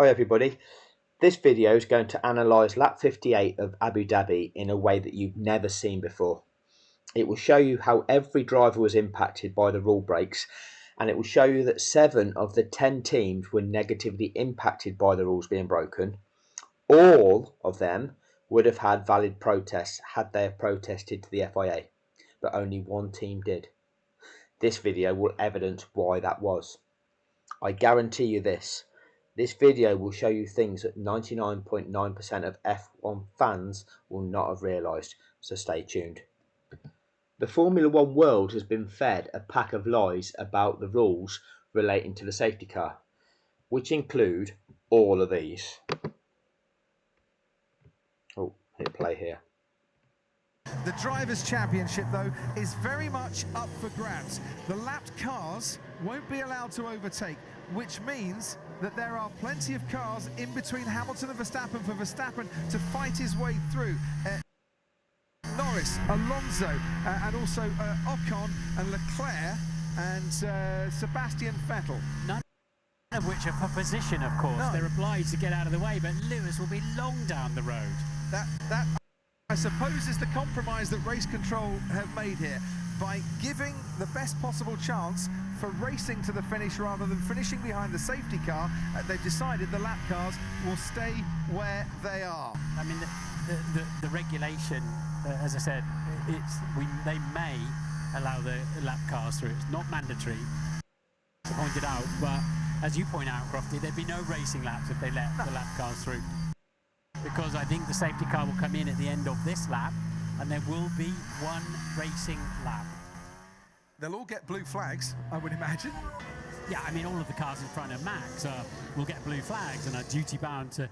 Hi everybody, this video is going to analyse lap 58 of Abu Dhabi in a way that you've never seen before. It will show you how every driver was impacted by the rule breaks, and it will show you that 7 of the 10 teams were negatively impacted by the rules being broken. All of them would have had valid protests had they protested to the FIA, but only one team did. This video will evidence why that was. I guarantee you this video will show you things that 99.9% of F1 fans will not have realised, so stay tuned. The Formula One world has been fed a pack of lies about the rules relating to the safety car, which include all of these. Oh, hit play here. The Drivers' Championship, though, is very much up for grabs. The lapped cars won't be allowed to overtake, which means that there are plenty of cars in between Hamilton and Verstappen for Verstappen to fight his way through. Norris, Alonso, and also Ocon and Leclerc and Sebastian Vettel. None of which are for position, of course. No. They're obliged to get out of the way, but Lewis will be long down the road. That I suppose is the compromise that race control have made here, by giving the best possible chance for racing to the finish rather than finishing behind the safety car. They've decided the lap cars will stay where they are. I mean, the regulation, as I said, they may allow the lap cars through. It's not mandatory, as pointed out, but as you point out, Crofty, there'd be no racing laps if they let the lap cars through. Because I think the safety car will come in at the end of this lap, and there will be one racing lap. They'll all get blue flags, I would imagine. Yeah, I mean, all of the cars in front of Max will get blue flags and are duty-bound to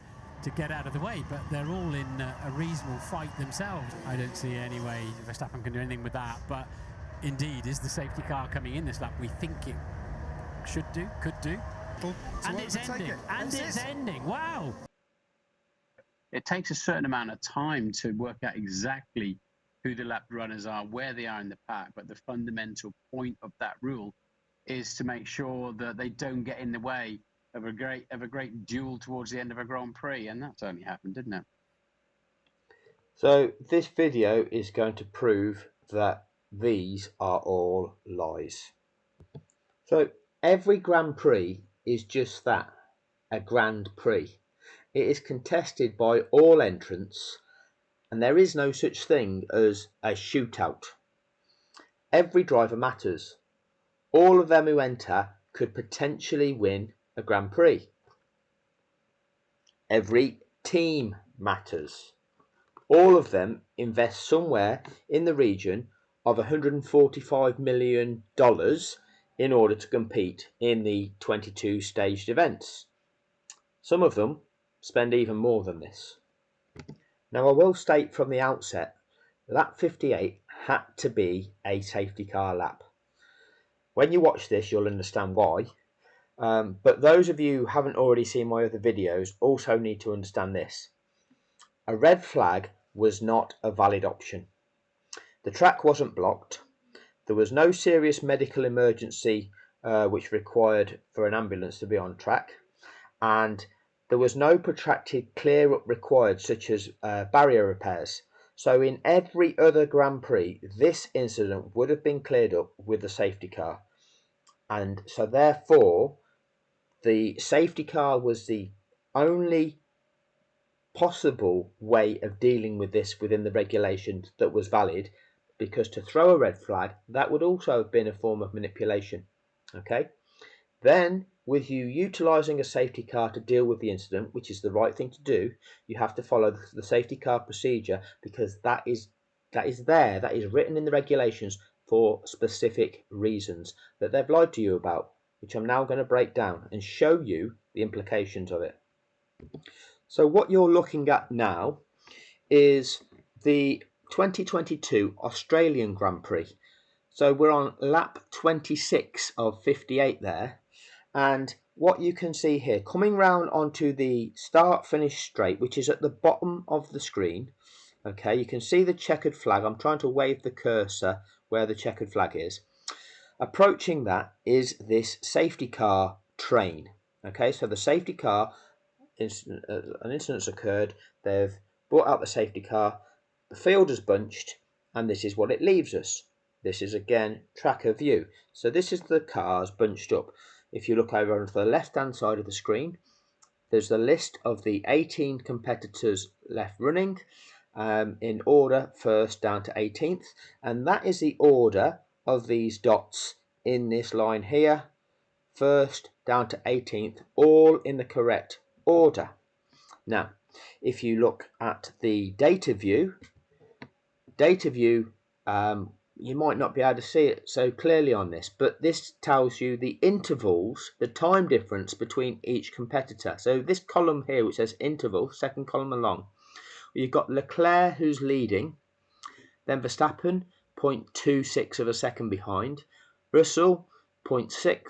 get out of the way, but they're all in a reasonable fight themselves. I don't see any way Verstappen can do anything with that, but indeed, is the safety car coming in this lap? We think it should do, could do. And it's ending, and it's ending, wow! It takes a certain amount of time to work out exactly who the lap runners are, where they are in the pack, but the fundamental point of that rule is to make sure that they don't get in the way of a great duel towards the end of a Grand Prix, and that's only happened, didn't it? So this video is going to prove that these are all lies. So every Grand Prix is just that, a Grand Prix. It is contested by all entrants, and there is no such thing as a shootout. Every driver matters. All of them who enter could potentially win a Grand Prix. Every team matters. All of them invest somewhere in the region of $145 million in order to compete in the 22 staged events. Some of them spend even more than this. Now, I will state from the outset, lap 58 had to be a safety car lap. When you watch this, you'll understand why. But those of you who haven't already seen my other videos also need to understand this. A red flag was not a valid option. The track wasn't blocked. There was no serious medical emergency which required for an ambulance to be on track. And there was no protracted clear-up required, such as barrier repairs. So in every other Grand Prix, this incident would have been cleared up with the safety car. And so therefore, the safety car was the only possible way of dealing with this within the regulations that was valid, because to throw a red flag, that would also have been a form of manipulation. Okay? Then, with you utilising a safety car to deal with the incident, which is the right thing to do, you have to follow the safety car procedure, because that is written in the regulations for specific reasons that they've lied to you about, which I'm now going to break down and show you the implications of it. So what you're looking at now is the 2022 Australian Grand Prix. So we're on lap 26 of 58 there. And what you can see here, coming round onto the start-finish straight, which is at the bottom of the screen, okay, you can see the checkered flag. I'm trying to wave the cursor where the checkered flag is. Approaching that is this safety car train. Okay, so the safety car an incident's occurred. They've brought out the safety car. The field is bunched, and this is what it leaves us. This is again tracker view. So this is the cars bunched up. If you look over onto the left-hand side of the screen, there's the list of the 18 competitors left running in order, first down to 18th, and that is the order of these dots in this line here, first down to 18th, all in the correct order. Now, if you look at the data view, you might not be able to see it so clearly on this, but this tells you the intervals, the time difference between each competitor. So this column here, which says interval, second column along, you've got Leclerc who's leading, then Verstappen 0.26 of a second behind, Russell 0.6,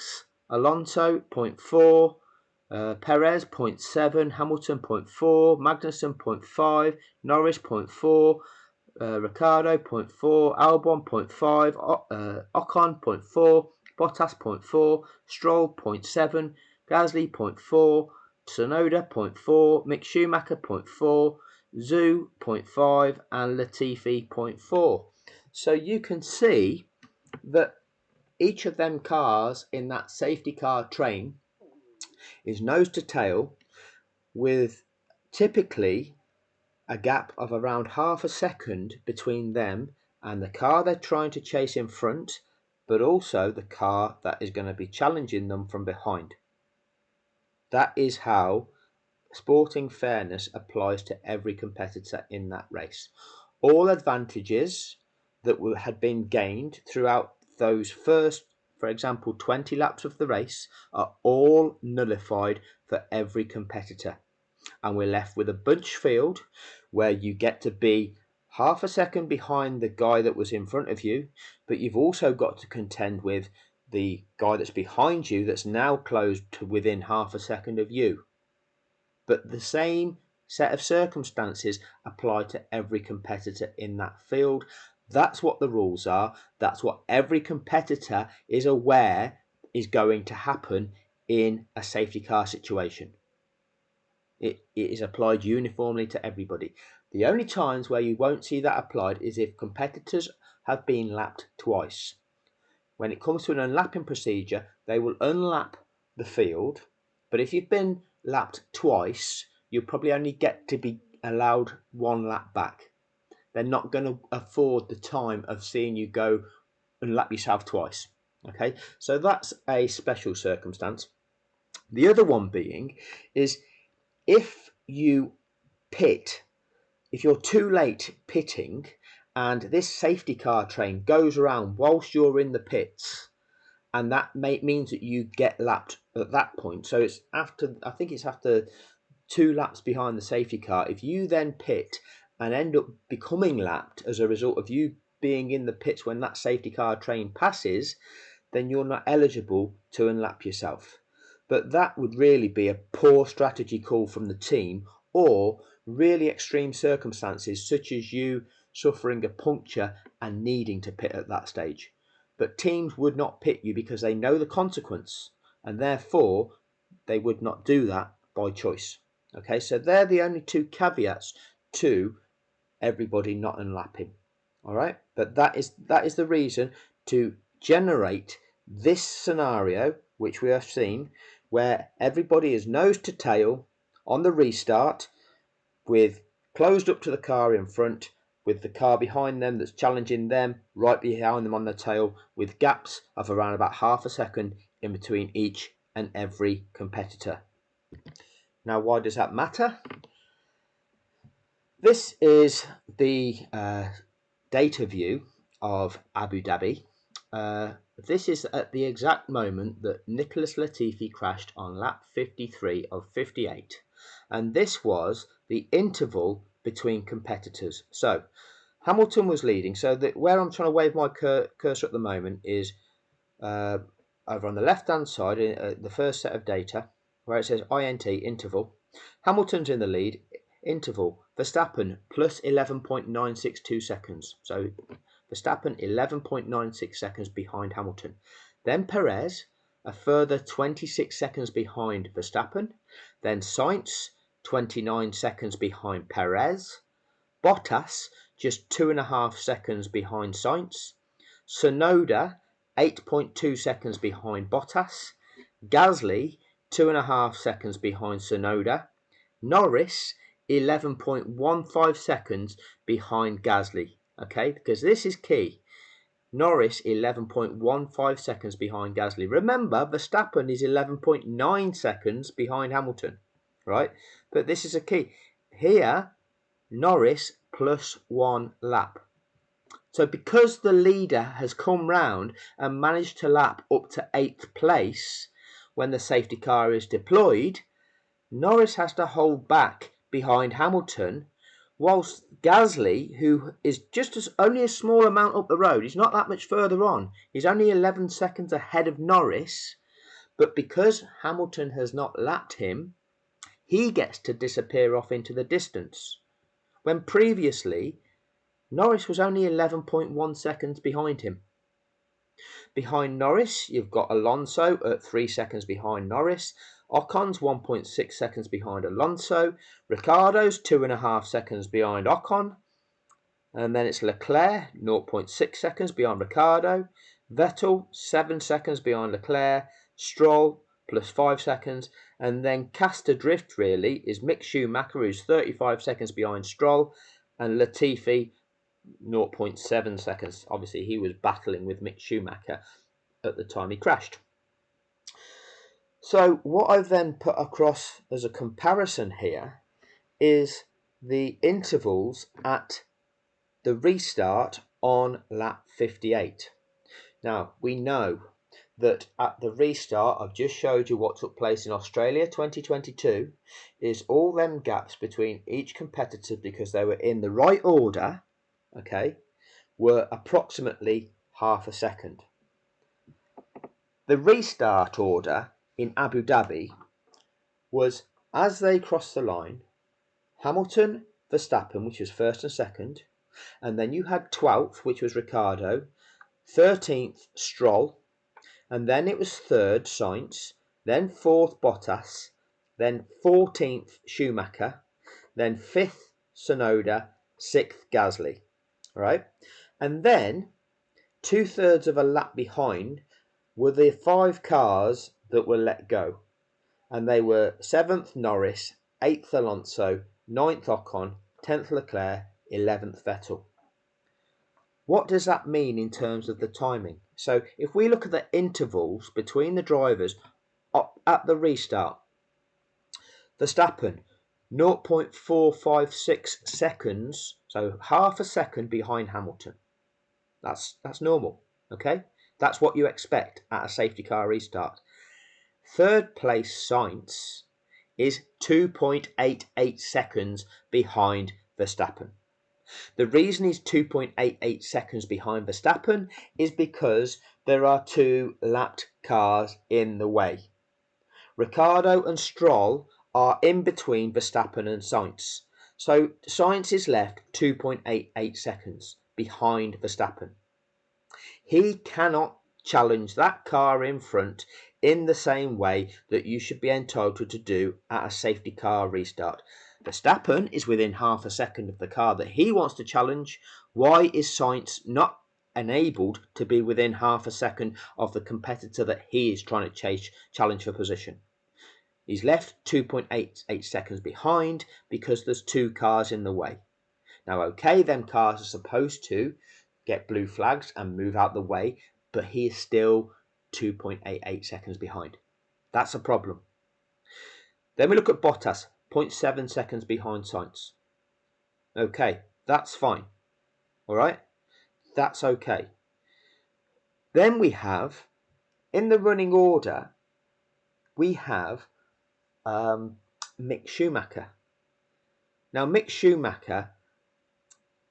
Alonso 0.4, Perez 0.7, Hamilton 0.4, Magnussen 0.5, Norris 0.4, Ricciardo 0.4, Albon 0.5, Ocon 0.4, Bottas 0.4, Stroll 0.7, Gasly 0.4, Tsunoda 0.4, Mick Schumacher 0.4, Zhou 0.5, and Latifi 0.4. So you can see that each of them cars in that safety car train is nose to tail, with typically a gap of around half a second between them and the car they're trying to chase in front, but also the car that is going to be challenging them from behind. That is how sporting fairness applies to every competitor in that race. All advantages that had been gained throughout those first, for example, 20 laps of the race are all nullified for every competitor. And we're left with a bunch field where you get to be half a second behind the guy that was in front of you, but you've also got to contend with the guy that's behind you that's now closed to within half a second of you. But the same set of circumstances apply to every competitor in that field. That's what the rules are. That's what every competitor is aware is going to happen in a safety car situation. It is applied uniformly to everybody. The only times where you won't see that applied is if competitors have been lapped twice. When it comes to an unlapping procedure, they will unlap the field, but if you've been lapped twice, you'll probably only get to be allowed one lap back. They're not going to afford the time of seeing you go and lap yourself twice. Okay, so that's a special circumstance. The other one being is if you pit, if you're too late pitting and this safety car train goes around whilst you're in the pits, and that means that you get lapped at that point. So it's after, I think it's after 2 laps behind the safety car. If you then pit and end up becoming lapped as a result of you being in the pits when that safety car train passes, then you're not eligible to unlap yourself. But that would really be a poor strategy call from the team, or really extreme circumstances such as you suffering a puncture and needing to pit at that stage. But teams would not pit you because they know the consequence, and therefore they would not do that by choice. Okay, so they're the only 2 caveats to everybody not unlapping. All right, but that is the reason to generate this scenario which we have seen, where everybody is nose to tail on the restart, with closed up to the car in front, with the car behind them that's challenging them right behind them on the tail, with gaps of around about half a second in between each and every competitor. Now, why does that matter? This is the data view of Abu Dhabi. This is at the exact moment that Nicholas Latifi crashed on lap 53 of 58, and this was the interval between competitors. So Hamilton was leading. So where I'm trying to wave my cursor at the moment is over on the left hand side, the first set of data where it says INT interval. Hamilton's in the lead. Interval, Verstappen plus 11.962 seconds. So Verstappen 11.96 seconds behind Hamilton. Then Perez, a further 26 seconds behind Verstappen. Then Sainz, 29 seconds behind Perez. Bottas just 2.5 seconds behind Sainz. Tsunoda 8.2 seconds behind Bottas. Gasly 2.5 seconds behind Tsunoda. Norris 11.15 seconds behind Gasly. Okay, because this is key. Norris 11.15 seconds behind Gasly. Remember, Verstappen is 11.9 seconds behind Hamilton, right? But this is a key. Here, Norris plus 1 lap. So because the leader has come round and managed to lap up to 8th place when the safety car is deployed, Norris has to hold back behind Hamilton, whilst Gasly, who is just only a small amount up the road, he's not that much further on, he's only 11 seconds ahead of Norris, but because Hamilton has not lapped him, he gets to disappear off into the distance, when previously Norris was only 11.1 seconds behind him. Behind Norris, you've got Alonso at 3 seconds behind Norris. Ocon's 1.6 seconds behind Alonso. Ricciardo's 2.5 seconds behind Ocon. And then it's Leclerc, 0.6 seconds behind Ricciardo. Vettel, 7 seconds behind Leclerc. Stroll, plus 5 seconds. And then cast adrift, really, is Mick Schumacher, who's 35 seconds behind Stroll. And Latifi, 0.7 seconds. Obviously, he was battling with Mick Schumacher at the time he crashed. So what I've then put across as a comparison here is the intervals at the restart on lap 58. Now, we know that at the restart, I've just showed you what took place in Australia 2022, is all them gaps between each competitor, because they were in the right order, okay, were approximately half a second. The restart order in Abu Dhabi was, as they crossed the line, Hamilton, Verstappen, which was first and second, and then you had 12th, which was Ricciardo, 13th Stroll, and then it was 3rd Sainz, then 4th Bottas, then 14th Schumacher, then 5th Tsunoda, 6th Gasly, right? And then 2/3 of a lap behind were the 5 cars that were let go, and they were 7th Norris, 8th Alonso, 9th Ocon, 10th Leclerc, 11th Vettel. What does that mean in terms of the timing? So if we look at the intervals between the drivers at the restart, Verstappen 0.456 seconds, so half a second behind Hamilton. That's normal, okay? That's what you expect at a safety car restart. 3rd place Sainz is 2.88 seconds behind Verstappen. The reason he's 2.88 seconds behind Verstappen is because there are 2 lapped cars in the way. Ricciardo and Stroll are in between Verstappen and Sainz. So Sainz is left 2.88 seconds behind Verstappen. He cannot challenge that car in front in the same way that you should be entitled to do at a safety car restart. Verstappen is within half a second of the car that he wants to challenge. Why is Sainz not enabled to be within half a second of the competitor that he is trying to challenge for position? He's left 2.88 seconds behind because there's 2 cars in the way. Now, okay, them cars are supposed to get blue flags and move out the way, but he is still 2.88 seconds behind. That's a problem. Then we look at Bottas, 0.7 seconds behind Sainz. Okay, that's fine. All right, that's okay. Then we have, in the running order, we have Mick Schumacher. Now, Mick Schumacher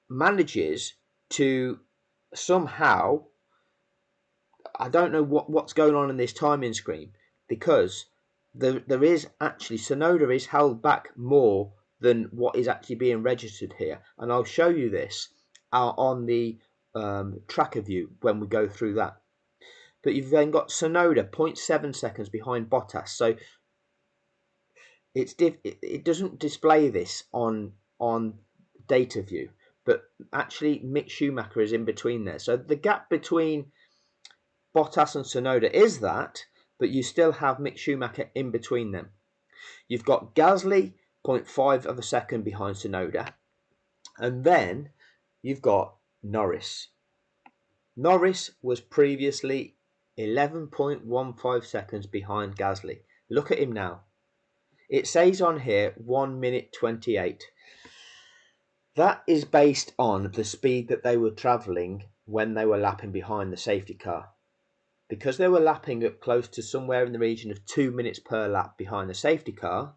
manages to somehow, I don't know what's going on in this timing screen, because there is actually, Tsunoda is held back more than what is actually being registered here, and I'll show you this on the tracker view when we go through that. But you've then got Tsunoda 0.7 seconds behind Bottas. So it doesn't display this on data view, but actually Mick Schumacher is in between there. So the gap between Bottas and Tsunoda is that, but you still have Mick Schumacher in between them. You've got Gasly 0.5 of a second behind Tsunoda, and then you've got Norris. Norris was previously 11.15 seconds behind Gasly. Look at him now. It says on here 1 minute 28. That is based on the speed that they were travelling when they were lapping behind the safety car. Because they were lapping up close to somewhere in the region of 2 minutes per lap behind the safety car,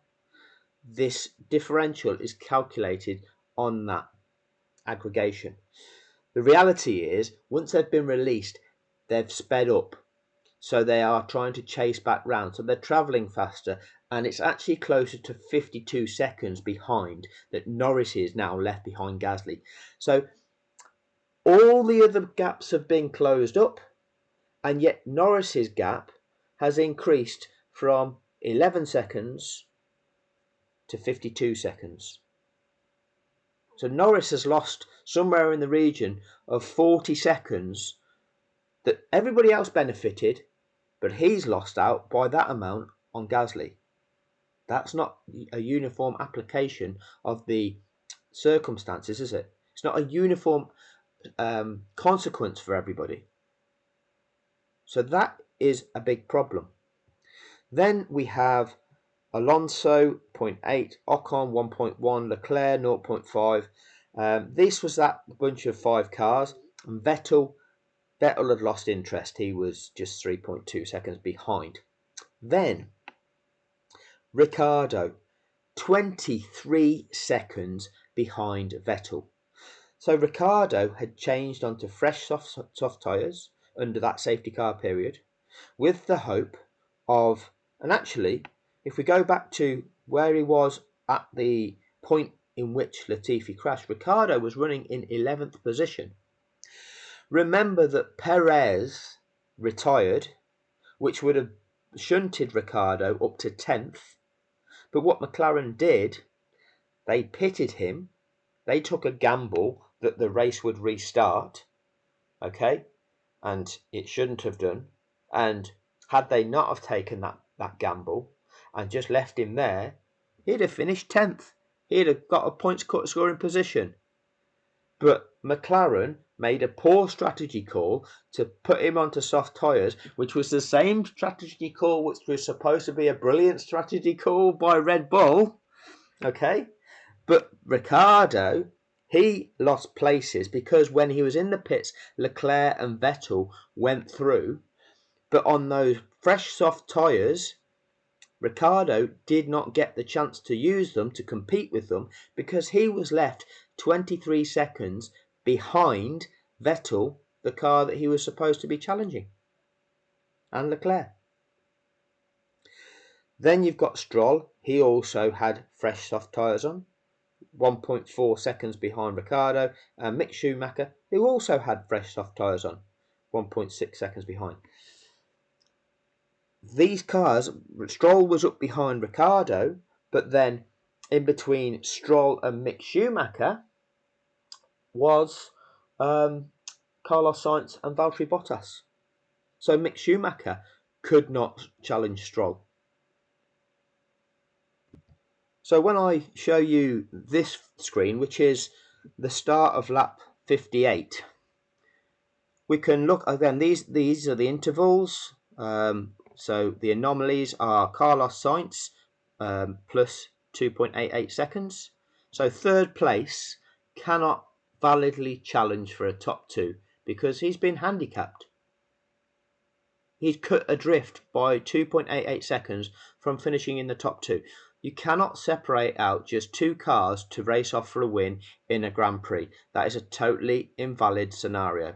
this differential is calculated on that aggregation. The reality is, once they've been released, they've sped up. So they are trying to chase back round. So they're travelling faster, and it's actually closer to 52 seconds behind that Norris is now left behind Gasly. So all the other gaps have been closed up, and yet Norris's gap has increased from 11 seconds to 52 seconds. So Norris has lost somewhere in the region of 40 seconds that everybody else benefited, but he's lost out by that amount on Gasly. That's not a uniform application of the circumstances, is it? It's not a uniform consequence for everybody. So that is a big problem. Then we have Alonso 0.8, Ocon 1.1, Leclerc 0.5. This was that bunch of 5 cars, and Vettel had lost interest. He was just 3.2 seconds behind. Then Ricciardo, 23 seconds behind Vettel. So Ricciardo had changed onto fresh soft tyres under that safety car period with the hope of, and actually, if we go back to where he was at the point in which Latifi crashed, Ricciardo was running in 11th position. Remember that Perez retired, which would have shunted Ricciardo up to 10th. But what McLaren did, they pitted him. They took a gamble that the race would restart. Okay? And it shouldn't have done. And had they not have taken that gamble and just left him there, he'd have finished 10th. He'd have got a points scoring position. But McLaren made a poor strategy call to put him onto soft tyres, which was the same strategy call which was supposed to be a brilliant strategy call by Red Bull. Okay? But Ricciardo, he lost places because when he was in the pits, Leclerc and Vettel went through. But on those fresh soft tyres, Ricciardo did not get the chance to use them, to compete with them, because he was left 23 seconds behind Vettel, the car that he was supposed to be challenging, and Leclerc. Then you've got Stroll. He also had fresh soft tyres on, 1.4 seconds behind Ricciardo, and Mick Schumacher, who also had fresh soft tyres on, 1.6 seconds behind. These cars, Stroll was up behind Ricciardo, but then in between Stroll and Mick Schumacher was Carlos Sainz and Valtteri Bottas. So Mick Schumacher could not challenge Stroll. So when I show you this screen, which is the start of lap 58, we can look again. These are the intervals. So the anomalies are Carlos Sainz plus 2.88 seconds. So third place cannot validly challenge for a top 2 because he's been handicapped. He's cut adrift by 2.88 seconds from finishing in the top 2. You cannot separate out just 2 cars to race off for a win in a Grand Prix. That is a totally invalid scenario.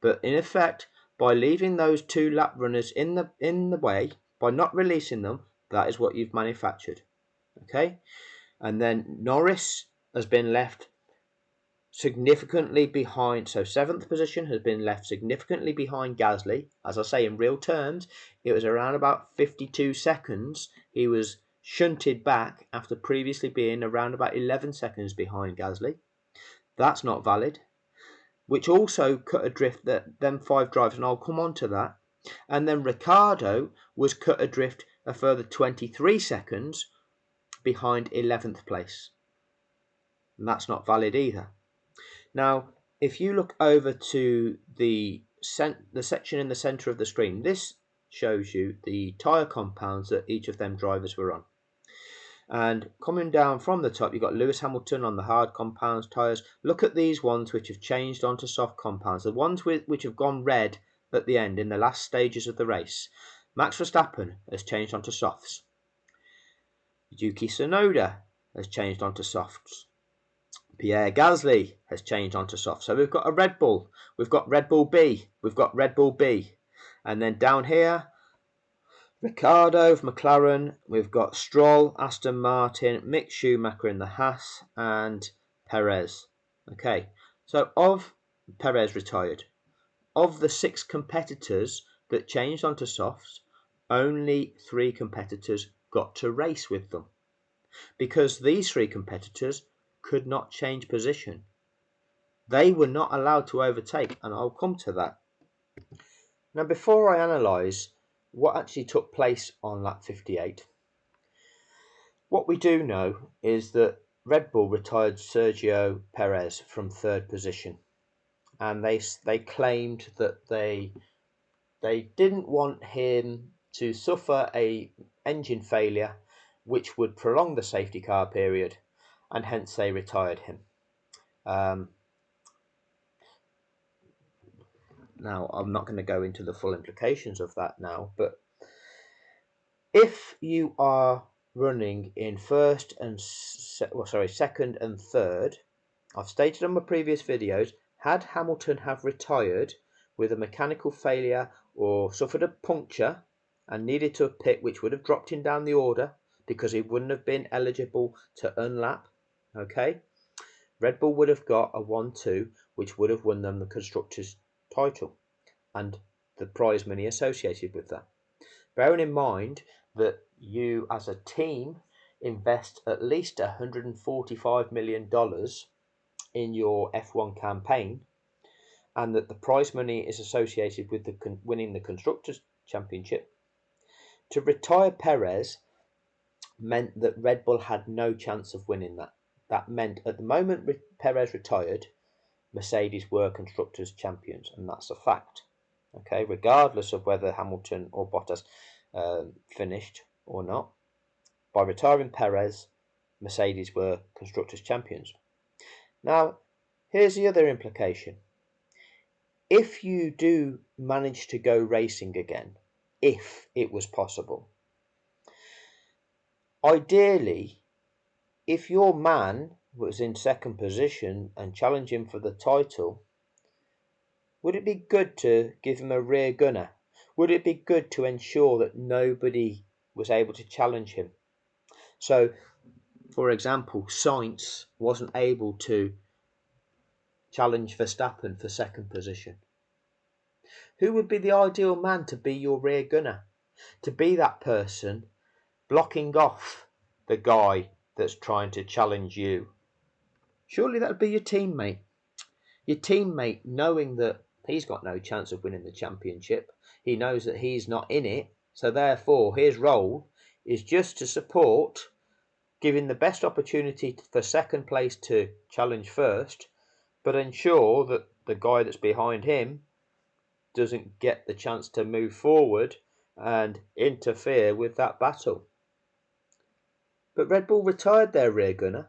But in effect, by leaving those 2 lap runners in the way, by not releasing them, that is what you've manufactured. Okay? And then Norris has been left significantly behind. So 7th position has been left significantly behind Gasly. As I say, in real terms, it was around about 52 seconds. He was shunted back after previously being around about 11 seconds behind Gasly. That's not valid. Which also cut adrift them 5 drivers, and I'll come on to that. And then Ricciardo was cut adrift a further 23 seconds behind 11th place. And that's not valid either. Now, if you look over to the section in the centre of the screen, this shows you the tyre compounds that each of them drivers were on. And coming down from the top, you've got Lewis Hamilton on the hard compounds tyres. Look at these ones which have changed onto soft compounds. The ones which have gone red at the end in the last stages of the race. Max Verstappen has changed onto softs. Yuki Tsunoda has changed onto softs. Pierre Gasly has changed onto softs. So we've got a Red Bull. We've got Red Bull B. We've got Red Bull B. And then down here, Ricciardo of McLaren, we've got Stroll, Aston Martin, Mick Schumacher in the Haas, and Perez. Okay, so Perez retired. Of the 6 competitors that changed onto softs, only 3 competitors got to race with them. Because these 3 competitors could not change position. They were not allowed to overtake, and I'll come to that. Now, before I analyse what actually took place on lap 58, what we do know is that Red Bull retired Sergio Perez from 3rd position, and they claimed that they didn't want him to suffer a engine failure which would prolong the safety car period, and hence they retired him. Now, I'm not going to go into the full implications of that now, but if you are running in second and third, I've stated on my previous videos, had Hamilton have retired with a mechanical failure or suffered a puncture and needed to pit, which would have dropped him down the order because he wouldn't have been eligible to unlap, okay, Red Bull would have got a 1-2, which would have won them the Constructors' title and the prize money associated with that. Bearing in mind that you as a team invest at least $145 million in your F1 campaign, and that the prize money is associated with winning the Constructors' Championship, to retire Perez meant that Red Bull had no chance of winning that. That meant at the moment Perez retired, Mercedes were Constructors' Champions, and that's a fact. Okay, regardless of whether Hamilton or Bottas finished or not, by retiring Perez, Mercedes were Constructors' Champions. Now, here's the other implication. If you do manage to go racing again, if it was possible, ideally, if your man was in 2nd position and challenging for the title, would it be good to give him a rear gunner? Would it be good to ensure that nobody was able to challenge him? So, for example, Sainz wasn't able to challenge Verstappen for 2nd position. Who would be the ideal man to be your rear gunner? To be that person blocking off the guy that's trying to challenge you? Surely that would be your teammate. Your teammate, knowing that he's got no chance of winning the championship, he knows that he's not in it, so therefore his role is just to support, giving the best opportunity for 2nd place to challenge first, but ensure that the guy that's behind him doesn't get the chance to move forward and interfere with that battle. But Red Bull retired their rear gunner.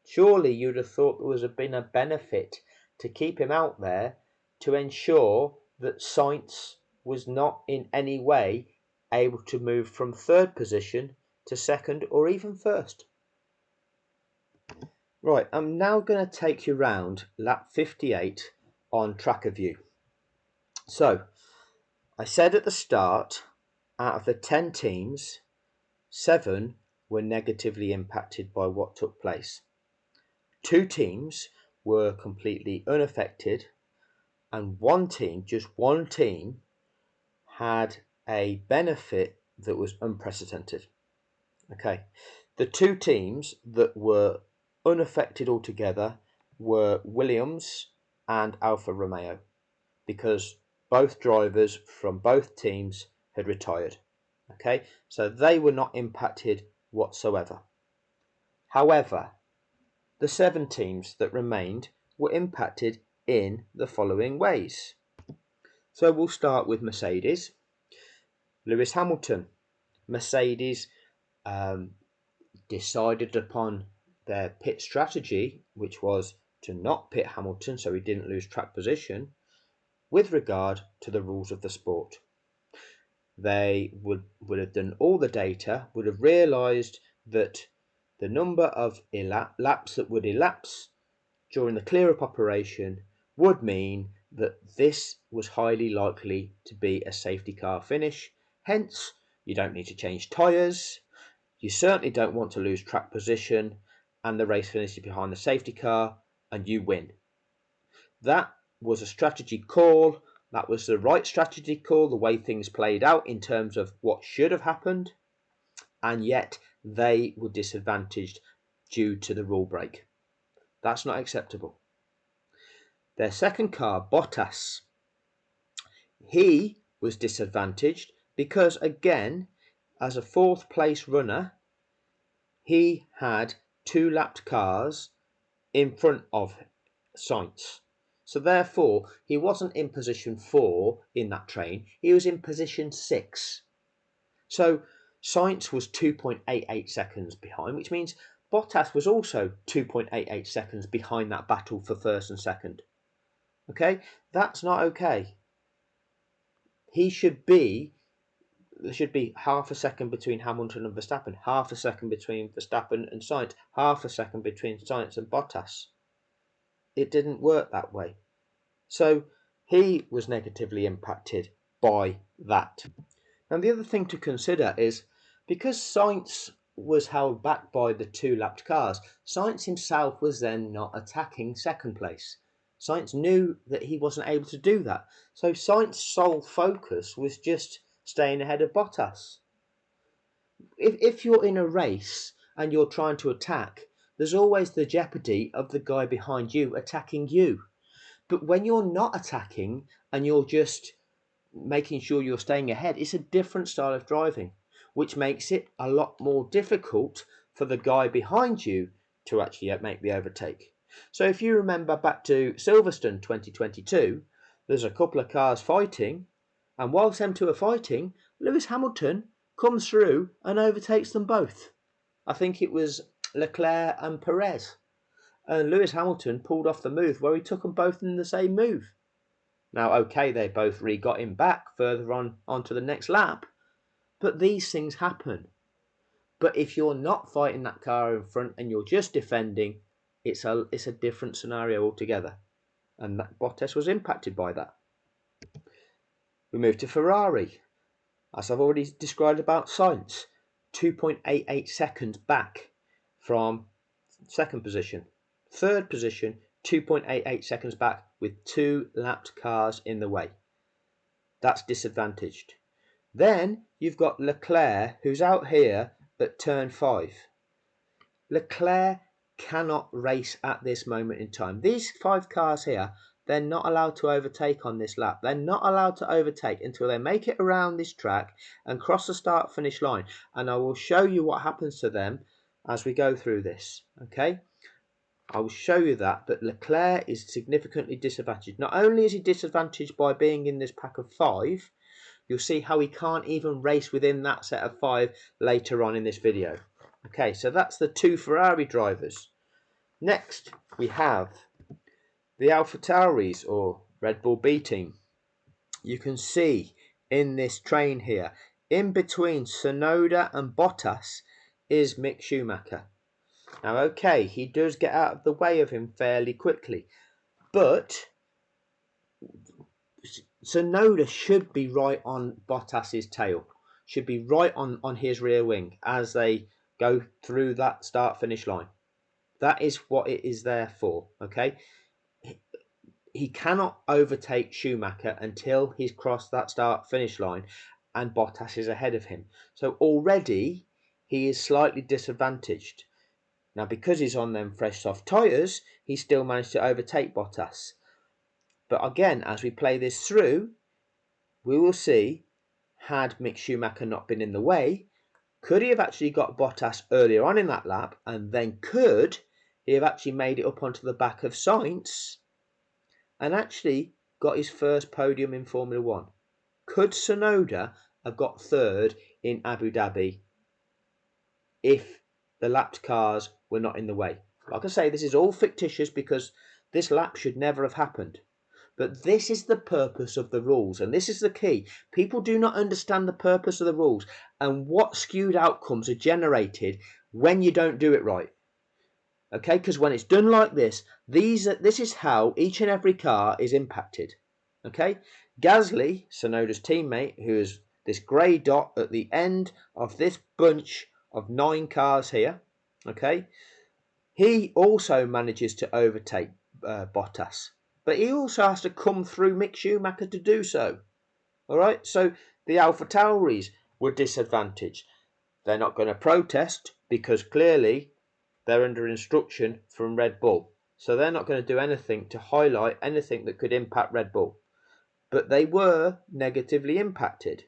Surely you'd have thought there would have been a benefit to keep him out there to ensure that Sainz was not in any way able to move from 3rd position to 2nd or even 1st. Right, I'm now going to take you round lap 58 on tracker view. So, I said at the start, out of the 10 teams, 7 were negatively impacted by what took place. 2 teams were completely unaffected, and just one team, had a benefit that was unprecedented. Okay, the two teams that were unaffected altogether were Williams and Alfa Romeo, because both drivers from both teams had retired. Okay, so they were not impacted whatsoever. However, the 7 teams that remained were impacted in the following ways. So we'll start with Mercedes. Lewis Hamilton. Mercedes decided upon their pit strategy, which was to not pit Hamilton so he didn't lose track position, with regard to the rules of the sport. They would have done all the data, would have realised that the number of laps that would elapse during the clear-up operation would mean that this was highly likely to be a safety car finish. Hence, you don't need to change tyres, you certainly don't want to lose track position, and the race finishes behind the safety car and you win. That was a strategy call. That was the right strategy call, the way things played out in terms of what should have happened, and yet they were disadvantaged due to the rule break. That's not acceptable. Their second car, Bottas, he was disadvantaged because, again, as a 4th place runner, he had 2 lapped cars in front of Sainz. So therefore, he wasn't in position 4 in that train, he was in position 6. So Sainz was 2.88 seconds behind, which means Bottas was also 2.88 seconds behind that battle for first and second. Okay, that's not okay. There should be half a second between Hamilton and Verstappen, half a second between Verstappen and Sainz, half a second between Sainz and Bottas. It didn't work that way. So he was negatively impacted by that. And the other thing to consider is, because Sainz was held back by the 2 lapped cars, Sainz himself was then not attacking second place. Sainz knew that he wasn't able to do that. So Sainz's sole focus was just staying ahead of Bottas. If you're in a race and you're trying to attack, there's always the jeopardy of the guy behind you attacking you. But when you're not attacking and you're just making sure you're staying ahead, it's a different style of driving, which makes it a lot more difficult for the guy behind you to actually make the overtake. So if you remember back to Silverstone 2022, there's a couple of cars fighting, and whilst them two are fighting, Lewis Hamilton comes through and overtakes them both. I think it was Leclerc and Perez. And Lewis Hamilton pulled off the move where he took them both in the same move. Now, okay, they both got him back further onto the next lap, but these things happen. But if you're not fighting that car in front and you're just defending, it's a different scenario altogether. And that Bottas was impacted by that. We move to Ferrari. As I've already described about Sainz, 2.88 seconds back from second position. Third position, 2.88 seconds back with 2 lapped cars in the way. That's disadvantaged. Then you've got Leclerc, who's out here at turn 5. Leclerc cannot race at this moment in time. These 5 cars here, they're not allowed to overtake on this lap. They're not allowed to overtake until they make it around this track and cross the start-finish line. And I will show you what happens to them as we go through this. Okay? I will show you that, but Leclerc is significantly disadvantaged. Not only is he disadvantaged by being in this pack of 5, you'll see how he can't even race within that set of 5 later on in this video. Okay, so that's the 2 Ferrari drivers. Next, we have the AlphaTauris, or Red Bull B team. You can see in this train here, in between Tsunoda and Bottas is Mick Schumacher. Now, okay, he does get out of the way of him fairly quickly, but Tsunoda should be right on Bottas's tail, should be right on his rear wing as they go through that start-finish line. That is what it is there for, okay? He cannot overtake Schumacher until he's crossed that start-finish line and Bottas is ahead of him. So already he is slightly disadvantaged. Now, because he's on them fresh soft tyres, he still managed to overtake Bottas. But again, as we play this through, we will see, had Mick Schumacher not been in the way, could he have actually got Bottas earlier on in that lap, and then could he have actually made it up onto the back of Sainz and actually got his first podium in Formula One? Could Tsunoda have got third in Abu Dhabi if the lapped cars were not in the way? Like I say, this is all fictitious because this lap should never have happened. But this is the purpose of the rules, and this is the key. People do not understand the purpose of the rules and what skewed outcomes are generated when you don't do it right. Okay, because when it's done like this, this is how each and every car is impacted. Okay, Gasly, Tsunoda's teammate, who is this grey dot at the end of this bunch of 9 cars here, okay, he also manages to overtake Bottas. But he also has to come through Mick Schumacher to do so. All right, so the AlphaTauris were disadvantaged. They're not going to protest because clearly they're under instruction from Red Bull. So they're not going to do anything to highlight anything that could impact Red Bull. But they were negatively impacted.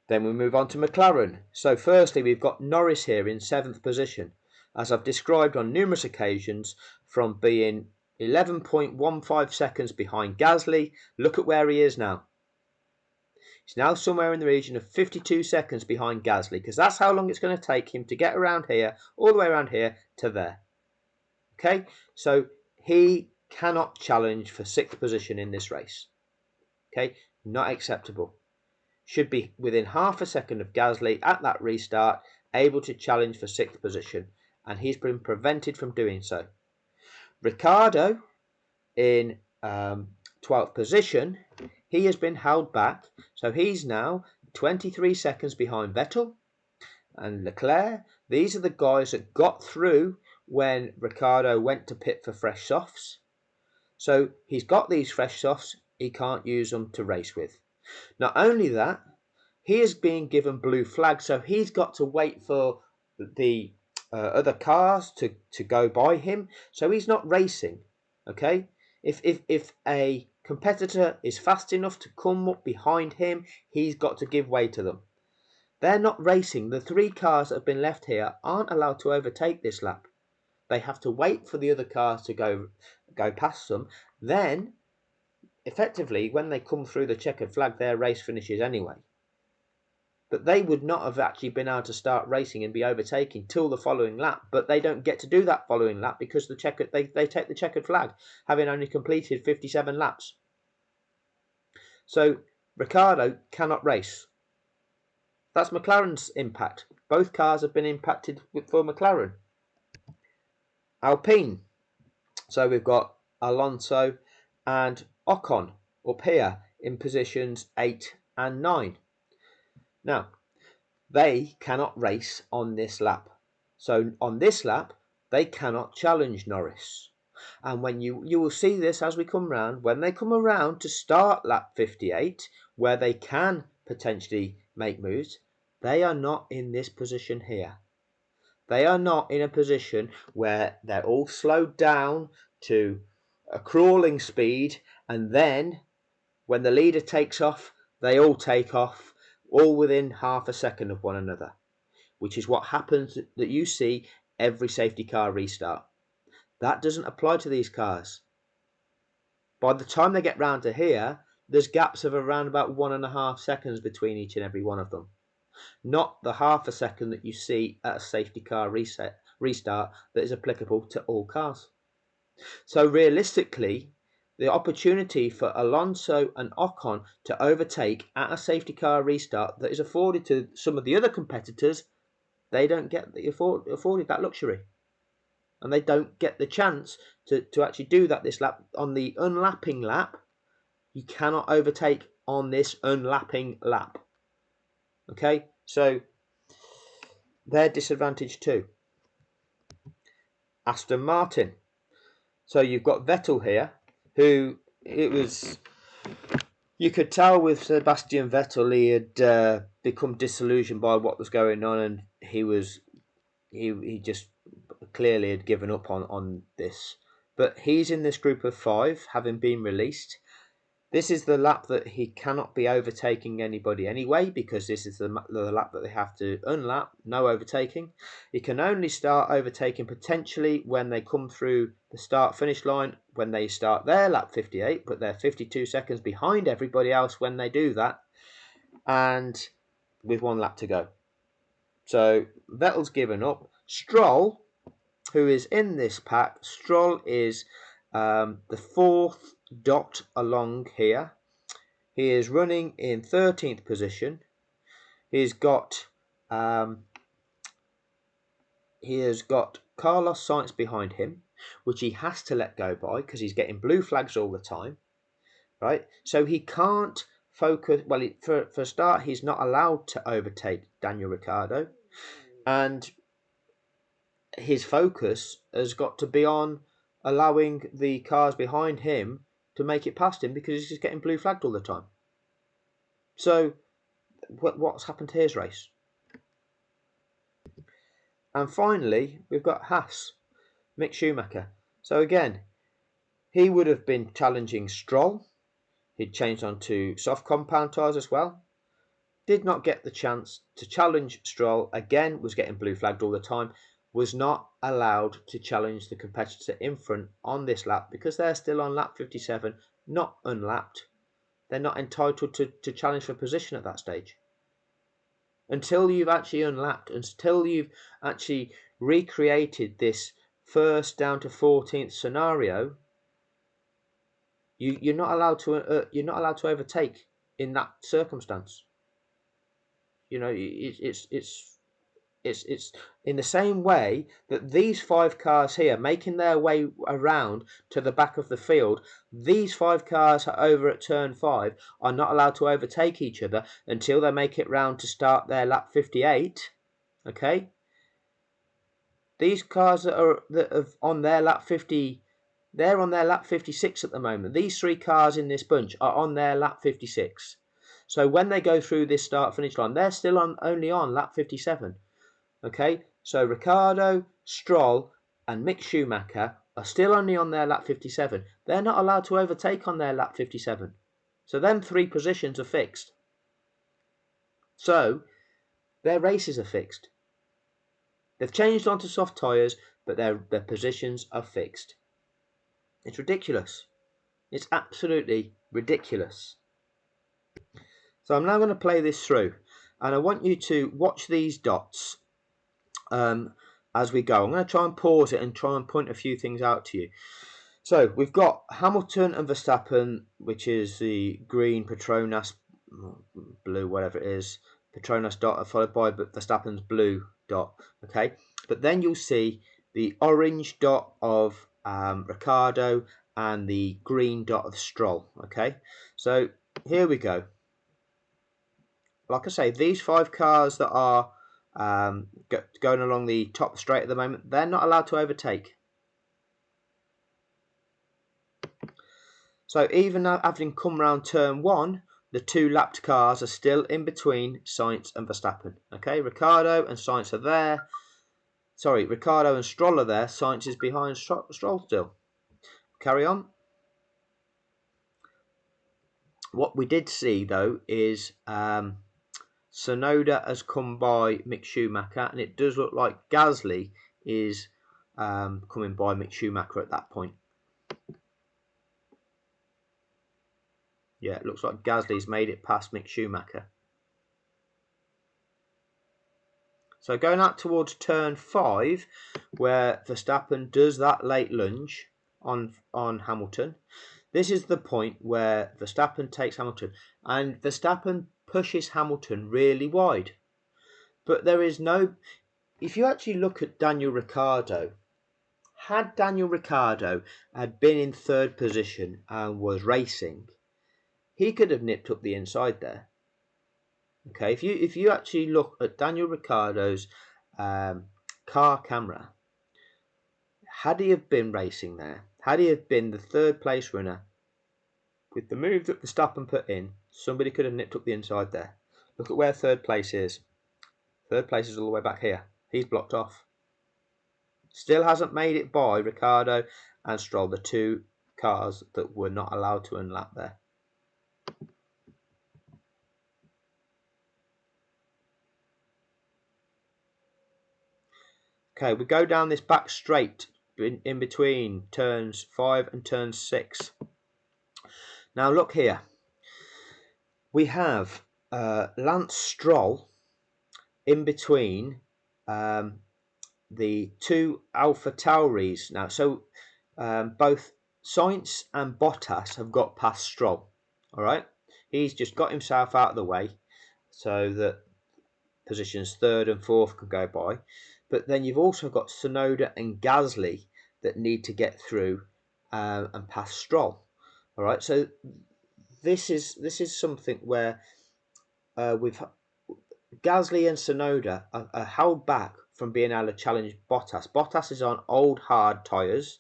Then we move on to McLaren. So firstly, we've got Norris here in 7th position, as I've described on numerous occasions, from being 11.15 seconds behind Gasly. Look at where he is now. He's now somewhere in the region of 52 seconds behind Gasly, because that's how long it's going to take him to get around here, all the way around here to there. Okay, so he cannot challenge for 6th position in this race. Okay, not acceptable. Should be within half a second of Gasly at that restart, able to challenge for 6th position, and he's been prevented from doing so. Ricciardo in 12th position, he has been held back, so he's now 23 seconds behind Vettel and Leclerc. These are the guys that got through when Ricciardo went to pit for fresh softs. So he's got these fresh softs, he can't use them to race with. Not only that, he is being given blue flag, so he's got to wait for the other cars to go by him, so he's not racing. Okay, if a competitor is fast enough to come up behind him, he's got to give way to them. They're not racing. The 3 cars that have been left here aren't allowed to overtake this lap. They have to wait for the other cars to go past them. Then, effectively, when they come through the checkered flag, their race finishes anyway. But they would not have actually been able to start racing and be overtaking till the following lap. But they don't get to do that following lap because they take the checkered flag, having only completed 57 laps. So Ricciardo cannot race. That's McLaren's impact. Both cars have been impacted for McLaren. Alpine. So we've got Alonso and Ocon up here in positions 8 and 9. Now, they cannot race on this lap. So on this lap, they cannot challenge Norris. And when you will see this as we come round, when they come around to start lap 58, where they can potentially make moves, they are not in this position here. They are not in a position where they're all slowed down to a crawling speed, and then when the leader takes off, they all take off, all within half a second of one another, which is what happens that you see every safety car restart. That doesn't apply to these cars. By the time they get round to here, there's gaps of around about 1.5 seconds between each and every one of them. Not the half a second that you see at a safety car restart that is applicable to all cars. So realistically, the opportunity for Alonso and Ocon to overtake at a safety car restart that is afforded to some of the other competitors, they don't get afforded that luxury. And they don't get the chance to actually do that this lap. On the unlapping lap, you cannot overtake on this unlapping lap. Okay, so they're disadvantaged too. Aston Martin. So you've got Vettel here, who you could tell with Sebastian Vettel, he had become disillusioned by what was going on, and he just clearly had given up on this. But he's in this group of 5, having been released. This is the lap that he cannot be overtaking anybody anyway, because this is the lap that they have to unlap, no overtaking. He can only start overtaking potentially when they come through the start-finish line, when they start their lap 58, but they're 52 seconds behind everybody else when they do that, and with 1 lap to go. So Vettel's given up. Stroll, who is in this pack, Stroll is the 4th dot along here. He is running in 13th position. He's got Carlos Sainz behind him, which he has to let go by because he's getting blue flags all the time, right? So he can't focus. Well, for a start, he's not allowed to overtake Daniel Ricciardo, and his focus has got to be on allowing the cars behind him to make it past him because he's just getting blue flagged all the time. So what's happened to his race? And finally, we've got Haas, Mick Schumacher. So again, he would have been challenging Stroll. He'd changed onto soft compound tyres as well. Did not get the chance to challenge Stroll. Again, was getting blue flagged all the time. Was not allowed to challenge the competitor in front on this lap because they're still on lap 57, not unlapped. They're not entitled to challenge for position at that stage. Until you've actually unlapped, until you've actually recreated this first down to 14th scenario, you're not allowed to overtake in that circumstance. You know, it's in the same way that these 5 cars here making their way around to the back of the field, these 5 cars over at turn 5 are not allowed to overtake each other until they make it round to start their lap 58. Okay, these cars that are on their lap 50, they're on their lap 56 at the moment. These 3 cars in this bunch are on their lap 56. So when they go through this start finish line, they're still only on lap 57. Okay, so Ricciardo, Stroll and Mick Schumacher are still only on their lap 57. They're not allowed to overtake on their lap 57. So them 3 positions are fixed. So their races are fixed. They've changed onto soft tyres, but their positions are fixed. It's ridiculous. It's absolutely ridiculous. So I'm now going to play this through, and I want you to watch these dots as we go. I'm going to try and pause it and try and point a few things out to you. So we've got Hamilton and Verstappen, which is the green Petronas, blue, whatever it is, Petronas dot, followed by Verstappen's blue dot. Okay, but then you'll see the orange dot of Ricciardo and the green dot of Stroll. Okay, so here we go. Like I say, these 5 cars that are going along the top straight at the moment, they're not allowed to overtake. So even now, having come round turn 1, the 2 lapped cars are still in between Sainz and Verstappen. Okay, Ricciardo and Sainz are there. Sorry, Ricciardo and Stroll are there. Sainz is behind Stroll still. Carry on. What we did see though is Tsunoda has come by Mick Schumacher, and it does look like Gasly is coming by Mick Schumacher at that point. Yeah, it looks like Gasly's made it past Mick Schumacher. So going out towards turn 5, where Verstappen does that late lunge on Hamilton, this is the point where Verstappen takes Hamilton, and Verstappen pushes Hamilton really wide. But there is no... If you actually look at Daniel Ricciardo, had Daniel Ricciardo had been in 3rd position and was racing, he could have nipped up the inside there. Okay, if you actually look at Daniel Ricciardo's car camera, had he have been racing there, had he have been the 3rd place runner, with the move that Verstappen put in, somebody could have nipped up the inside there. Look at where third place is. Third place is all the way back here. He's blocked off. Still hasn't made it by Ricciardo and Stroll, the two cars that were not allowed to unlap there. Okay, we go down this back straight in between turns 5 and turn 6. Now look here. We have Lance Stroll in between the two Alpha Tauris now. So both Sainz and Bottas have got past Stroll. All right, he's just got himself out of the way so that positions 3rd and 4th can go by. But then you've also got Tsunoda and Gasly that need to get through and pass Stroll. All right, so this is something where we've Gasly and Tsunoda are held back from being able to challenge Bottas. Bottas is on old hard tyres,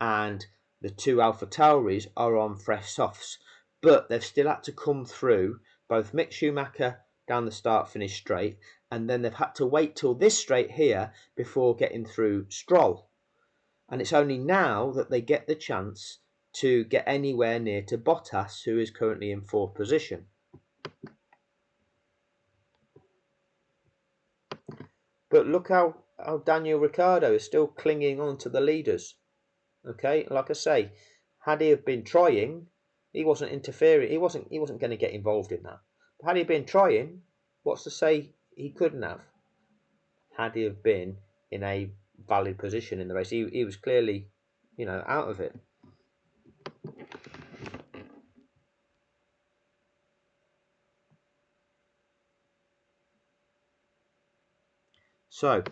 and the two Alpha Tauris are on fresh softs. But they've still had to come through both Mick Schumacher down the start-finish straight, and then they've had to wait till this straight here before getting through Stroll. And it's only now that they get the chance to get anywhere near to Bottas, who is currently in 4th position. But look how Daniel Ricciardo is still clinging on to the leaders. Okay, like I say, had he have been trying, he wasn't interfering. He wasn't going to get involved in that. But had he been trying, what's to say he couldn't have? Had he have been in a valid position in the race, he was clearly, out of it. So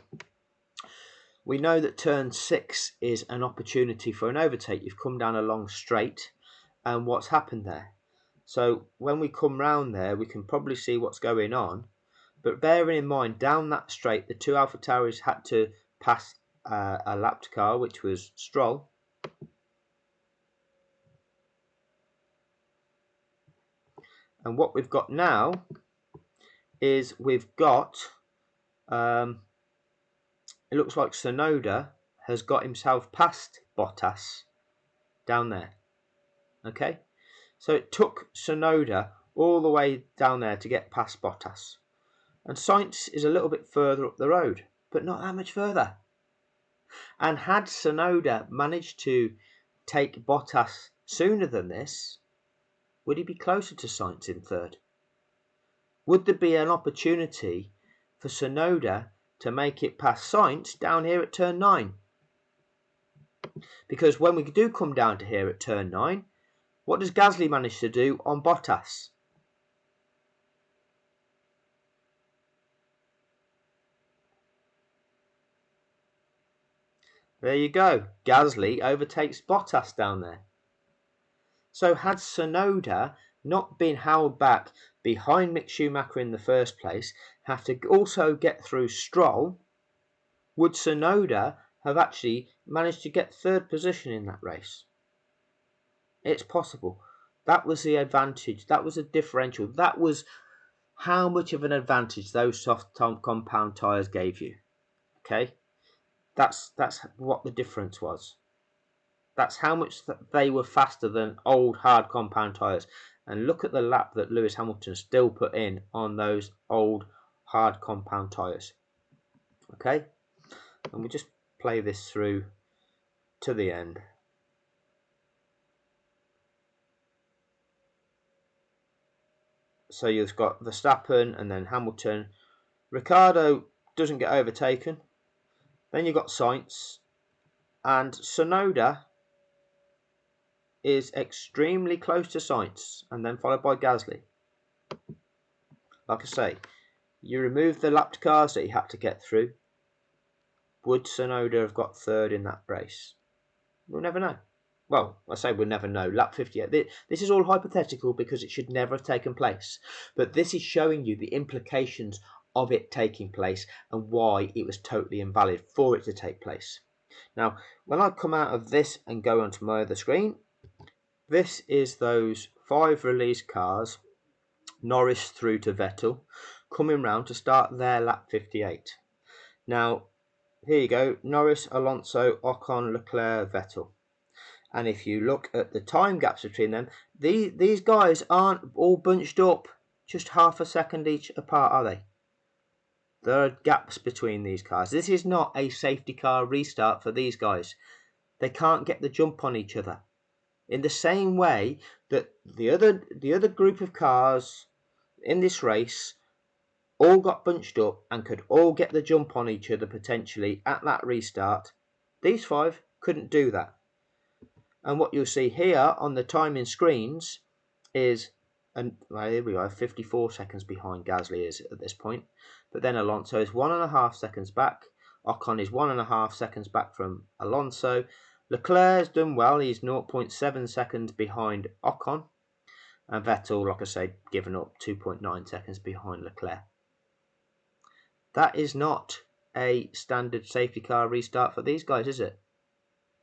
we know that turn 6 is an opportunity for an overtake. You've come down a long straight, and what's happened there? So when we come round there, we can probably see what's going on. But bearing in mind, down that straight, the two Alpha Tauris had to pass a lapped car, which was Stroll. And what we've got now is we've got, it looks like Tsunoda has got himself past Bottas down there. Okay, so it took Tsunoda all the way down there to get past Bottas. And Sainz is a little bit further up the road, but not that much further. And had Tsunoda managed to take Bottas sooner than this, would he be closer to Sainz in 3rd? Would there be an opportunity for Tsunoda to make it past Sainz down here at turn 9? Because when we do come down to here at turn 9, what does Gasly manage to do on Bottas? There you go. Gasly overtakes Bottas down there. So had Tsunoda not been held back behind Mick Schumacher in the first place, have to also get through Stroll, would Tsunoda have actually managed to get 3rd position in that race? It's possible. That was the advantage. That was a differential. That was how much of an advantage those soft compound tyres gave you. Okay? That's what the difference was. That's how much they were faster than old hard compound tyres. And look at the lap that Lewis Hamilton still put in on those old hard compound tyres. Okay? And we'll just play this through to the end. So you've got Verstappen and then Hamilton. Ricciardo doesn't get overtaken. Then you've got Sainz. And Tsunoda is extremely close to Sainz, and then followed by Gasly. Like I say, you remove the lapped cars that he had to get through. Would Tsunoda have got 3rd in that race? We'll never know. Well, I say we'll never know. Lap 58. This is all hypothetical because it should never have taken place. But this is showing you the implications of it taking place and why it was totally invalid for it to take place. Now, when I come out of this and go onto my other screen, this is those 5 release cars Norris through to Vettel, coming round to start their lap 58. Now, here you go, Norris, Alonso, Ocon, Leclerc, Vettel. And if you look at the time gaps between them, these guys aren't all bunched up just half a second each apart, are they? There are gaps between these cars. This is not a safety car restart for these guys. They can't get the jump on each other. In the same way that the other group of cars in this race all got bunched up and could all get the jump on each other potentially at that restart, these 5 couldn't do that. And what you'll see here on the timing screens is, and well, here we are, 54 seconds behind Gasly is at this point. But then Alonso is 1.5 seconds back. Ocon is 1.5 seconds back from Alonso. Leclerc's done well. He's 0.7 seconds behind Ocon. And Vettel, like I say, given up 2.9 seconds behind Leclerc. That is not a standard safety car restart for these guys, is it?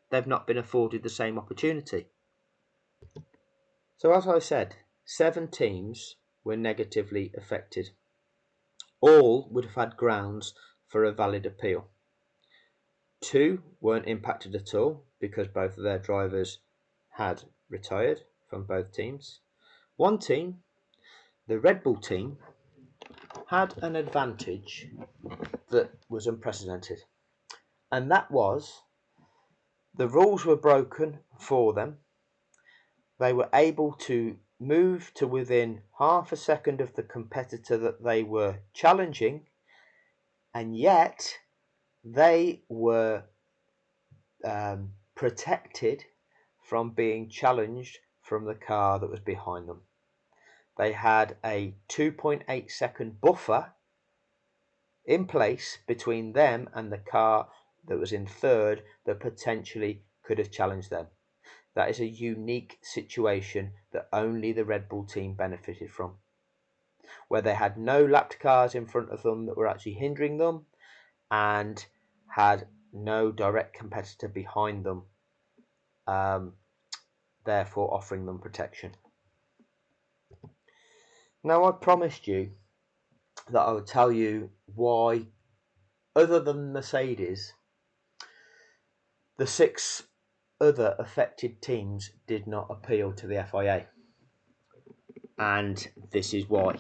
They've not been afforded the same opportunity. So as I said, 7 teams were negatively affected. All would have had grounds for a valid appeal. 2 weren't impacted at all because both of their drivers had retired from both teams. 1 team, the Red Bull team, had an advantage that was unprecedented. And that was the rules were broken for them. They were able to move to within half a second of the competitor that they were challenging, and yet they were protected from being challenged from the car that was behind them. They had a 2.8 second buffer in place between them and the car that was in third that potentially could have challenged them. That is a unique situation that only the Red Bull team benefited from, where they had no lapped cars in front of them that were actually hindering them and had no direct competitor behind them, therefore offering them protection. Now, I promised you that I would tell you why, other than Mercedes, the 6 other affected teams did not appeal to the FIA. And this is why.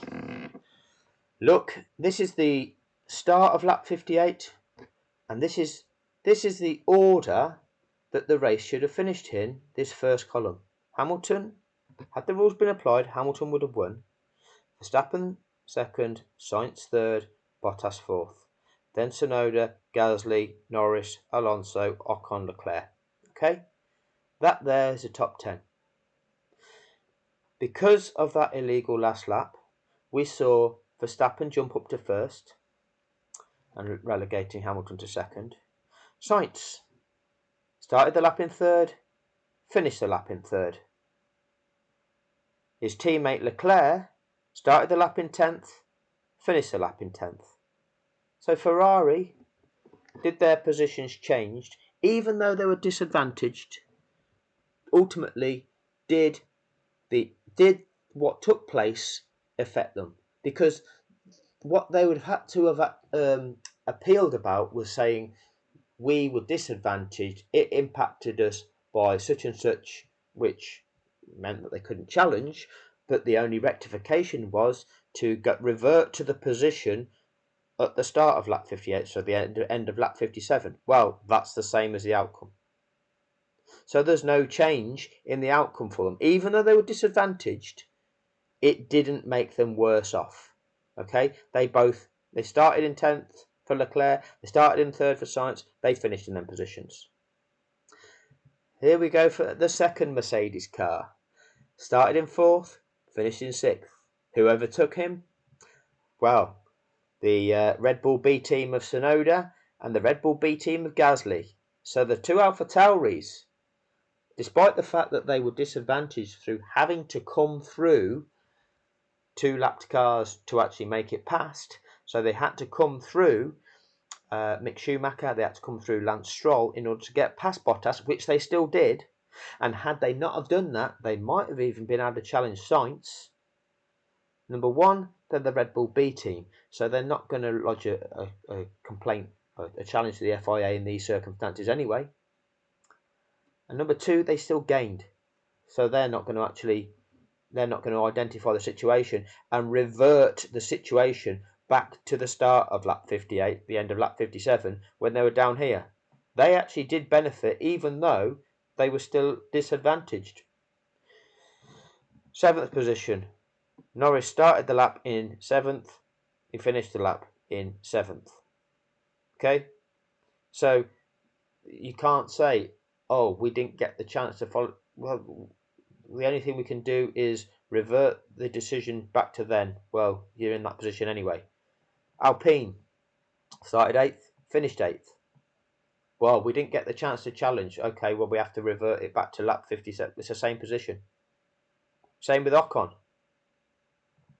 Look, this is the start of lap 58, and this is the order that the race should have finished in, this first column. Hamilton, had the rules been applied, Hamilton would have won. Verstappen second, Sainz third, Bottas fourth. Then Tsunoda, Gasly, Norris, Alonso, Ocon, Leclerc. Okay, that there is a top 10. Because of that illegal last lap, we saw Verstappen jump up to first and relegating Hamilton to second. Sainz started the lap in third, finished the lap in third. His teammate Leclerc started the lap in 10th, finished the lap in 10th. So Ferrari did their positions changed, even though they were disadvantaged, ultimately did what took place affect them? Because what they would have had to have appealed about was saying we were disadvantaged, it impacted us by such and such, which meant that they couldn't challenge, but the only rectification was to revert to the position at the start of lap 58, so the end of lap 57. Well, that's the same as the outcome. So there's no change in the outcome for them. Even though they were disadvantaged, it didn't make them worse off. Okay, they started in 10th for Leclerc, they started in third for Sainz, they finished in them positions. Here we go for the second Mercedes car. Started in 4th, finished in 6th. Who overtook him? Well, the Red Bull B team of Tsunoda and the Red Bull B team of Gasly. So the 2 AlphaTauris, despite the fact that they were disadvantaged through having to come through 2 lapped cars to actually make it past, so they had to come through Mick Schumacher, they had to come through Lance Stroll in order to get past Bottas, which they still did. And had they not have done that, they might have even been able to challenge Sainz. Number one, they're the Red Bull B team, so they're not going to lodge a complaint, a challenge to the FIA in these circumstances anyway. And number two, they still gained, so they're not going to identify the situation and revert the situation back to the start of lap 58, the end of lap 57, when they were down here. They actually did benefit, even though they were still disadvantaged. 7th position. Norris started the lap in 7th. He finished the lap in 7th. Okay? So you can't say, oh, we didn't get the chance to follow. Well, the only thing we can do is revert the decision back to then. Well, you're in that position anyway. Alpine started 8th, finished 8th. Well, we didn't get the chance to challenge. Okay, well, we have to revert it back to lap 57. It's the same position. Same with Ocon.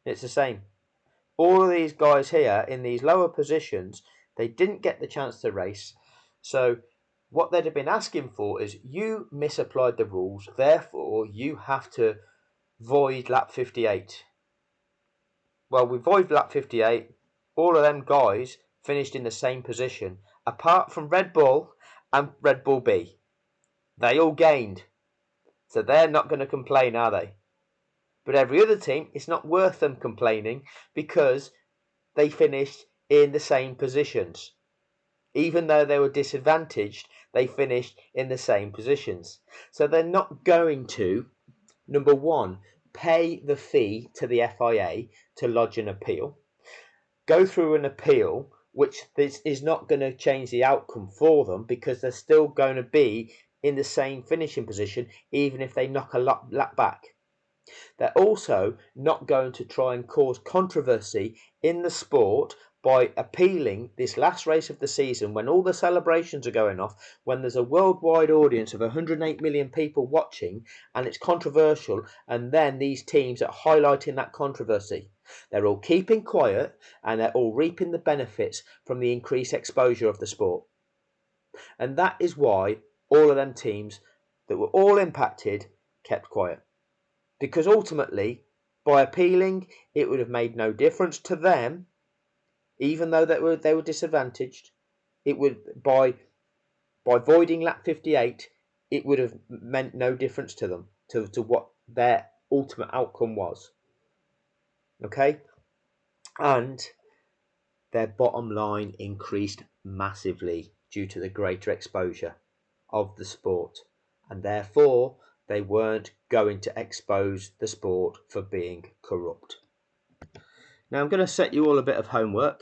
It's the same. All of these guys here in these lower positions, they didn't get the chance to race. So what they'd have been asking for is, you misapplied the rules, therefore you have to void lap 58. Well, we void lap 58. All of them guys finished in the same position, apart from Red Bull and Red Bull B. They all gained. So they're not going to complain, are they? But every other team, it's not worth them complaining because they finished in the same positions. Even though they were disadvantaged, they finished in the same positions. So they're not going to, number one, pay the fee to the FIA to lodge an appeal, go through an appeal, which this is not going to change the outcome for them because they're still going to be in the same finishing position, even if they knock a lap back. They're also not going to try and cause controversy in the sport by appealing this last race of the season when all the celebrations are going off, when there's a worldwide audience of 108 million people watching and it's controversial, and then these teams are highlighting that controversy. They're all keeping quiet and they're all reaping the benefits from the increased exposure of the sport. And that is why all of them teams that were all impacted kept quiet. Because ultimately, by appealing, it would have made no difference to them, even though they were disadvantaged. It would, by voiding lap 58, it would have meant no difference to them, to what their ultimate outcome was. Okay? And their bottom line increased massively due to the greater exposure of the sport. And therefore, they weren't going to expose the sport for being corrupt. Now I'm going to set you all a bit of homework.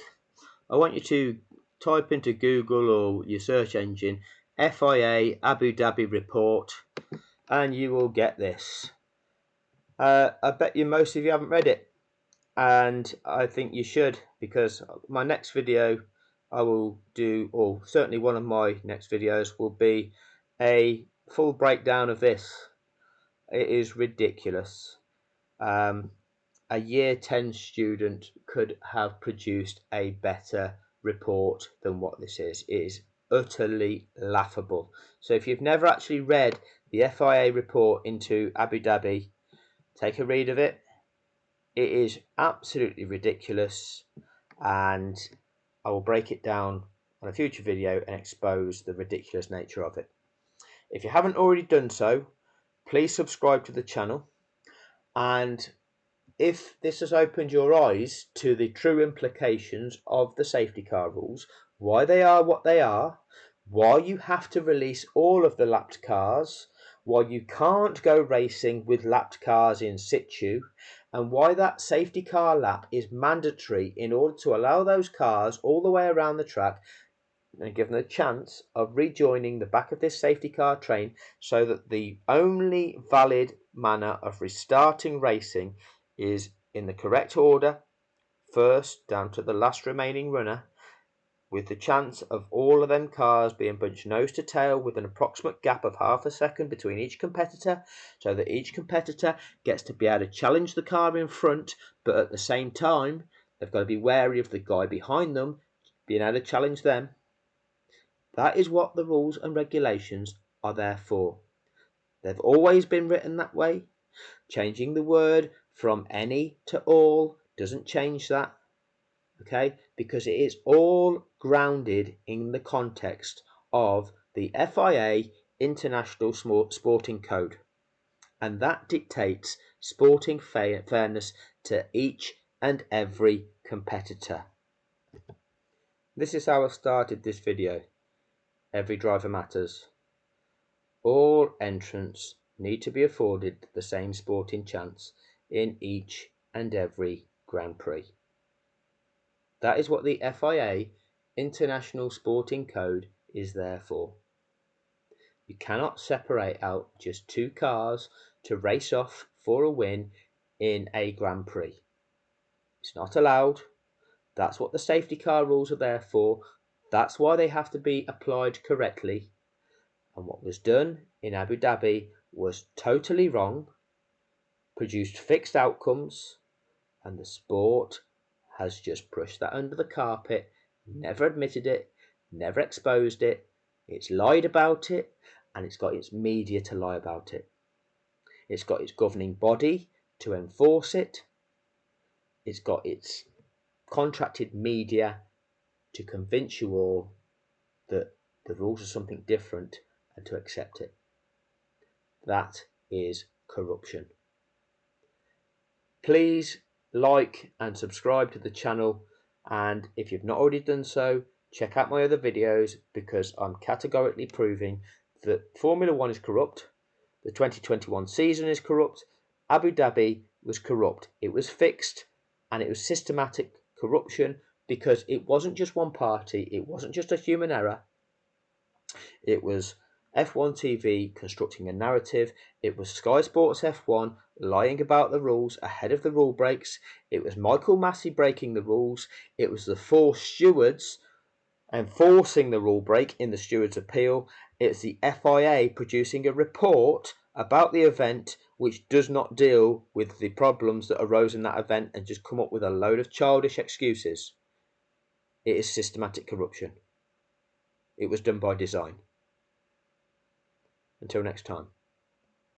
I want you to type into Google or your search engine FIA Abu Dhabi report and you will get this. I bet you most of you haven't read it, and I think you should, because my next video I will do, or certainly one of my next videos will be a full breakdown of this. It is ridiculous. A year 10 student could have produced a better report than what this is. It is utterly laughable. So if you've never actually read the FIA report into Abu Dhabi, take a read of it. It is absolutely ridiculous, and I will break it down on a future video and expose the ridiculous nature of it. If you haven't already done so, please subscribe to the channel, and if this has opened your eyes to the true implications of the safety car rules, why they are what they are, why you have to release all of the lapped cars, why you can't go racing with lapped cars in situ, and why that safety car lap is mandatory in order to allow those cars all the way around the track and give them a chance of rejoining the back of this safety car train, so that the only valid manner of restarting racing is in the correct order, first down to the last remaining runner, with the chance of all of them cars being bunched nose to tail with an approximate gap of half a second between each competitor, so that each competitor gets to be able to challenge the car in front, but at the same time they've got to be wary of the guy behind them being able to challenge them. That is what the rules and regulations are there for. They've always been written that way. Changing the word from any to all doesn't change that, okay, because it is all grounded in the context of the FIA International Sporting Code, and that dictates sporting fairness to each and every competitor. This is how I started this video. Every driver matters. All entrants need to be afforded the same sporting chance in each and every Grand Prix. That is what the FIA International Sporting Code is there for. You cannot separate out just two cars to race off for a win in a Grand Prix. It's not allowed. That's what the safety car rules are there for. That's why they have to be applied correctly. And what was done in Abu Dhabi was totally wrong, produced fixed outcomes, and the sport has just brushed that under the carpet, never admitted it, never exposed it. It's lied about it, and it's got its media to lie about it. It's got its governing body to enforce it. It's got its contracted media to convince you all that the rules are something different and to accept it. That is corruption. Please like and subscribe to the channel, and if you've not already done so, check out my other videos, because I'm categorically proving that Formula 1 is corrupt, the 2021 season is corrupt, Abu Dhabi was corrupt. It was fixed, and it was systematic corruption, because it wasn't just one party, it wasn't just a human error. It was F1 TV constructing a narrative. It was Sky Sports F1 lying about the rules ahead of the rule breaks. It was Michael Massey breaking the rules. It was the 4 stewards enforcing the rule break in the stewards' appeal. It's the FIA producing a report about the event which does not deal with the problems that arose in that event and just come up with a load of childish excuses. It is systematic corruption. It was done by design. Until next time.